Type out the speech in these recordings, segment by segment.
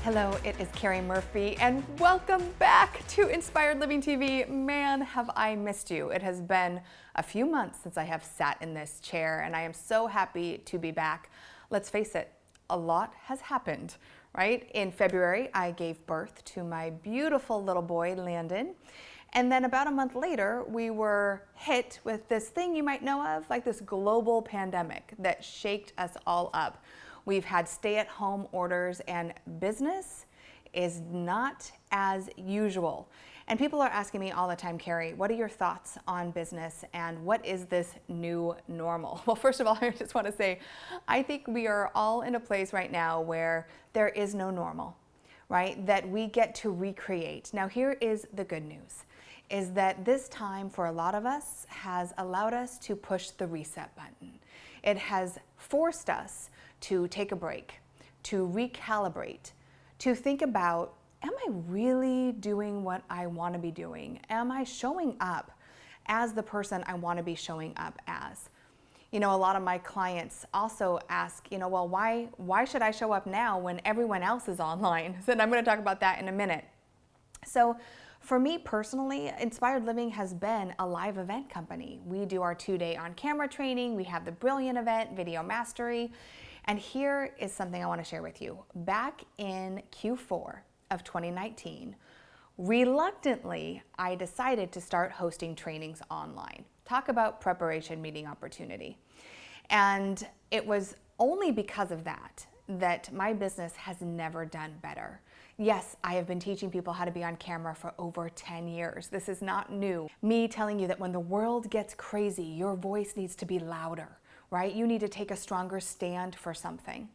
Hello, it is Keri Murphy, and welcome back to Inspired Living TV. Man, have I missed you. It has been a few months since I have sat in this chair, and I am so happy to be back. Let's face it, a lot has happened, right? In February, I gave birth to my beautiful little boy, Landon. And then about a month later, we were hit with this thing you might know of, like this global pandemic that shaked us all up. We've had stay-at-home orders, and business is not as usual. And people are asking me all the time, Keri, what are your thoughts on business and what is this new normal? Well, first of all, I just want to say, I think we are all in a place right now where there is no normal, right? That we get to recreate. Now, here is the good news, is that this time for a lot of us has allowed us to push the reset button. It has forced us to take a break, to recalibrate, to think about, am I really doing what I want to be doing? Am I showing up as the person I want to be showing up as? You know, a lot of my clients also ask, well, why should I show up now when everyone else is online? So I'm going to talk about that in a minute. So for me personally, Inspired Living has been a live event company. We do our 2-day on-camera training. We have the Brilliant event, Video Mastery. And here is something I want to share with you. Back in Q4 of 2019, reluctantly, I decided to start hosting trainings online. Talk about preparation meeting opportunity. And it was only because of that my business has never done better. Yes, I have been teaching people how to be on camera for over 10 years. This is not new. Me telling you that when the world gets crazy, your voice needs to be louder, right? You need to take a stronger stand for something.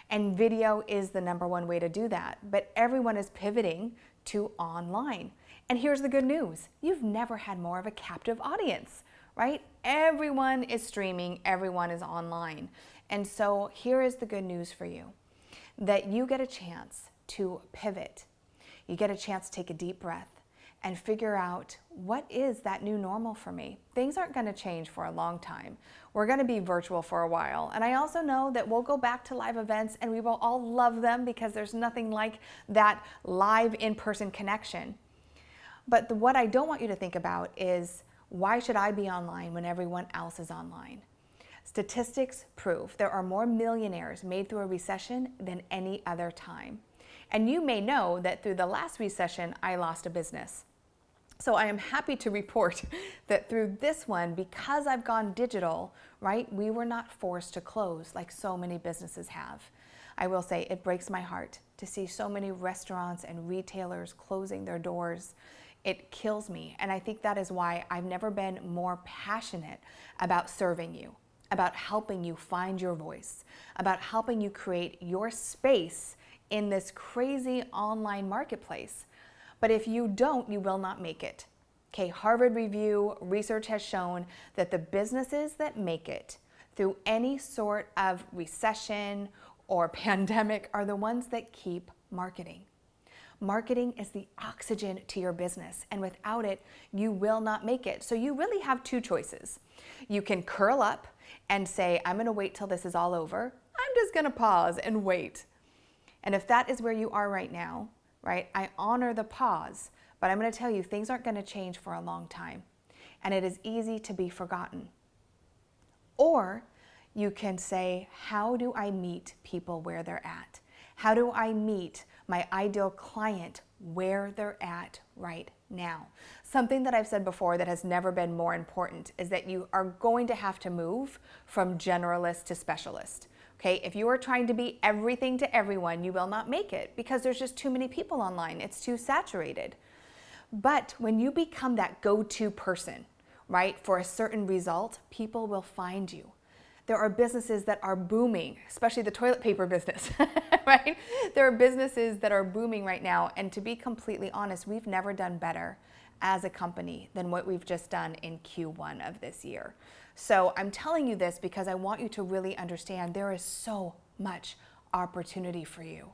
And video is the #1 way to do that. But everyone is pivoting to online. And here's the good news. You've never had more of a captive audience, right? Everyone is streaming, everyone is online. And so here is the good news for you, that you get a chance to pivot. You get a chance to take a deep breath and figure out, what is that new normal for me? Things aren't going to change for a long time. We're going to be virtual for a while. And I also know that we'll go back to live events and we will all love them because there's nothing like that live in-person connection. But what I don't want you to think about is, why should I be online when everyone else is online? Statistics prove there are more millionaires made through a recession than any other time. And you may know that through the last recession, I lost a business. So I am happy to report that through this one, because I've gone digital, right, we were not forced to close like so many businesses have. I will say it breaks my heart to see so many restaurants and retailers closing their doors. It kills me. And I think that is why I've never been more passionate about serving you, about helping you find your voice, about helping you create your space in this crazy online marketplace. But if you don't, you will not make it. Okay, Harvard Review research has shown that the businesses that make it through any sort of recession or pandemic are the ones that keep marketing. Marketing is the oxygen to your business, and without it, you will not make it. So you really have two choices. You can curl up and say, I'm going to wait till this is all over. I'm just going to pause and wait. And if that is where you are right now, right, I honor the pause, but I'm going to tell you, things aren't going to change for a long time. And it is easy to be forgotten. Or you can say, how do I meet people where they're at? How do I meet my ideal client where they're at right now? Something that I've said before that has never been more important is that you are going to have to move from generalist to specialist. Okay, if you are trying to be everything to everyone, you will not make it because there's just too many people online. It's too saturated. But when you become that go-to person, right, for a certain result, people will find you. There are businesses that are booming, especially the toilet paper business, right? There are businesses that are booming right now. And to be completely honest, we've never done better as a company than what we've just done in Q1 of this year. So I'm telling you this because I want you to really understand there is so much opportunity for you.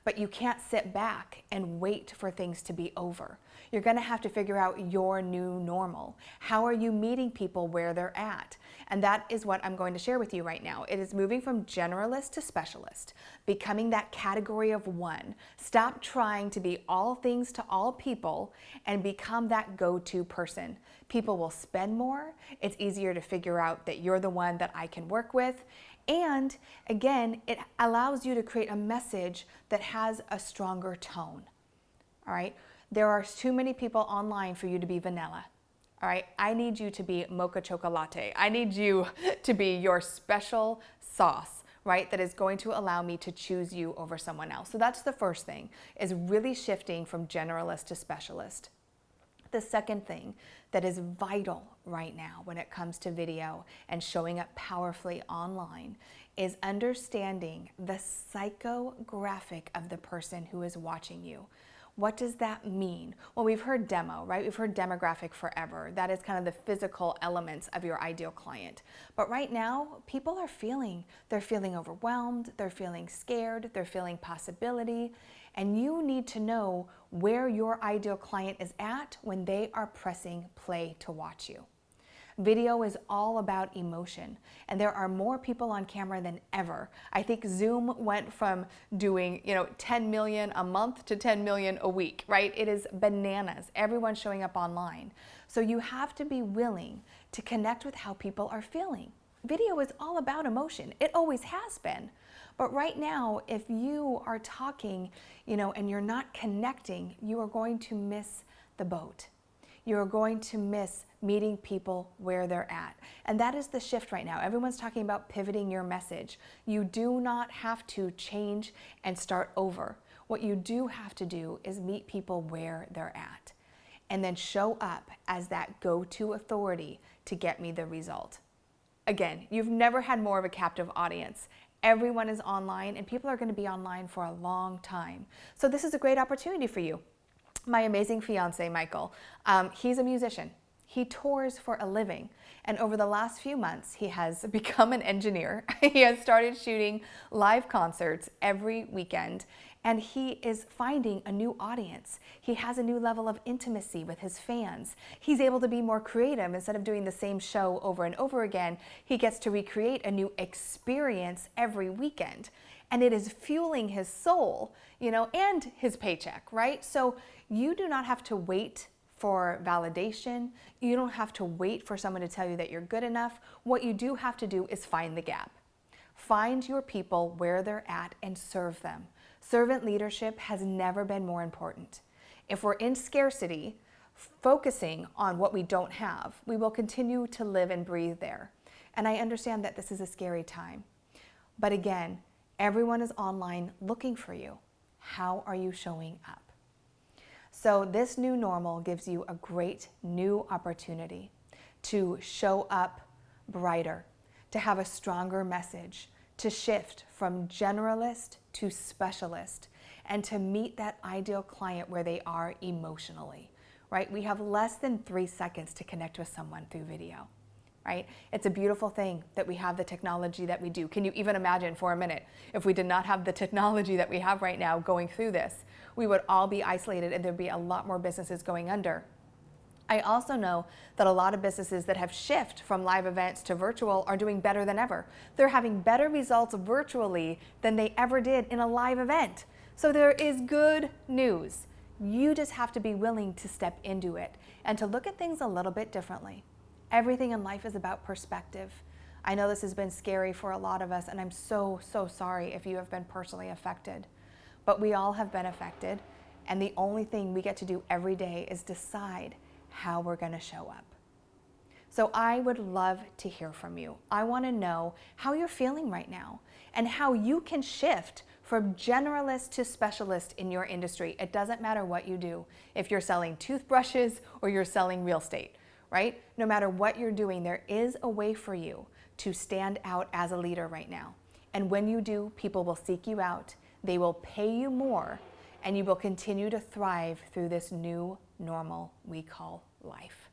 but you can't sit back and wait for things to be over. You're going to have to figure out your new normal. How are you meeting people where they're at? And that is what I'm going to share with you right now. It is moving from generalist to specialist, becoming that category of one. Stop trying to be all things to all people and become that go-to person. People will spend more. It's easier to figure out that you're the one that I can work with. And again, it allows you to create a message that has a stronger tone. All right? There are too many people online for you to be vanilla. All right? I need you to be mocha chocolate. I need you to be your special sauce, right? That is going to allow me to choose you over someone else. So that's the first thing, is really shifting from generalist to specialist. The second thing that is vital right now when it comes to video and showing up powerfully online is understanding the psychographic of the person who is watching you. What does that mean? Well, we've heard demo, right? We've heard demographic forever. That is kind of the physical elements of your ideal client. But right now, people are they're feeling overwhelmed, they're feeling scared, they're feeling possibility, and you need to know where your ideal client is at when they are pressing play to watch you. Video is all about emotion, and there are more people on camera than ever. I think Zoom went from doing 10 million a month to 10 million a week, right? It is bananas. Everyone's showing up online. So you have to be willing to connect with how people are feeling. Video is all about emotion. It always has been. But right now, if you are talking, and you're not connecting, you are going to miss the boat. You're going to miss meeting people where they're at. And that is the shift right now. Everyone's talking about pivoting your message. You do not have to change and start over. What you do have to do is meet people where they're at and then show up as that go-to authority to get me the result. Again, you've never had more of a captive audience. Everyone is online, and people are going to be online for a long time. So this is a great opportunity for you. My amazing fiance, Michael, he's a musician. He tours for a living. And over the last few months, he has become an engineer. He has started shooting live concerts every weekend, and he is finding a new audience. He has a new level of intimacy with his fans. He's able to be more creative. Instead of doing the same show over and over again, he gets to recreate a new experience every weekend. And it is fueling his soul, and his paycheck, right? So you do not have to wait for validation. You don't have to wait for someone to tell you that you're good enough. What you do have to do is find the gap. Find your people where they're at and serve them. Servant leadership has never been more important. If we're in scarcity, focusing on what we don't have, we will continue to live and breathe there. And I understand that this is a scary time. But again, everyone is online looking for you. How are you showing up? So this new normal gives you a great new opportunity to show up brighter, to have a stronger message, to shift from generalist to specialist, and to meet that ideal client where they are emotionally, right? We have less than 3 seconds to connect with someone through video. Right? It's a beautiful thing that we have the technology that we do. Can you even imagine for a minute if we did not have the technology that we have right now going through this? We would all be isolated, and there'd be a lot more businesses going under. I also know that a lot of businesses that have shifted from live events to virtual are doing better than ever. They're having better results virtually than they ever did in a live event. So there is good news. You just have to be willing to step into it and to look at things a little bit differently. Everything in life is about perspective. I know this has been scary for a lot of us, and I'm so sorry if you have been personally affected. But we all have been affected, and the only thing we get to do every day is decide how we're going to show up. So I would love to hear from you. I want to know how you're feeling right now and how you can shift from generalist to specialist in your industry. It doesn't matter what you do. If you're selling toothbrushes or you're selling real estate, right? No matter what you're doing, there is a way for you to stand out as a leader right now. And when you do, people will seek you out, they will pay you more, and you will continue to thrive through this new normal we call life.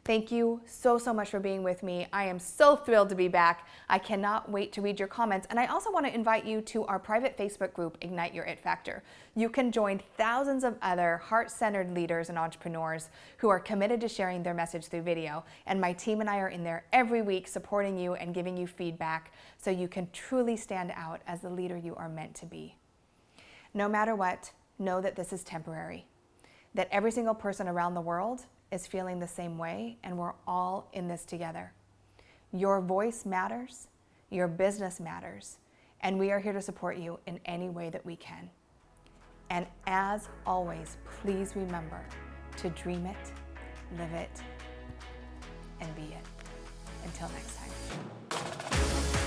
Thank you so much for being with me. I am so thrilled to be back. I cannot wait to read your comments. And I also want to invite you to our private Facebook group, Ignite Your It Factor. You can join thousands of other heart-centered leaders and entrepreneurs who are committed to sharing their message through video. And my team and I are in there every week supporting you and giving you feedback so you can truly stand out as the leader you are meant to be. No matter what, know that this is temporary, that every single person around the world is feeling the same way, and we're all in this together. Your voice matters, your business matters, and we are here to support you in any way that we can. And as always, please remember to dream it, live it, and be it. Until next time.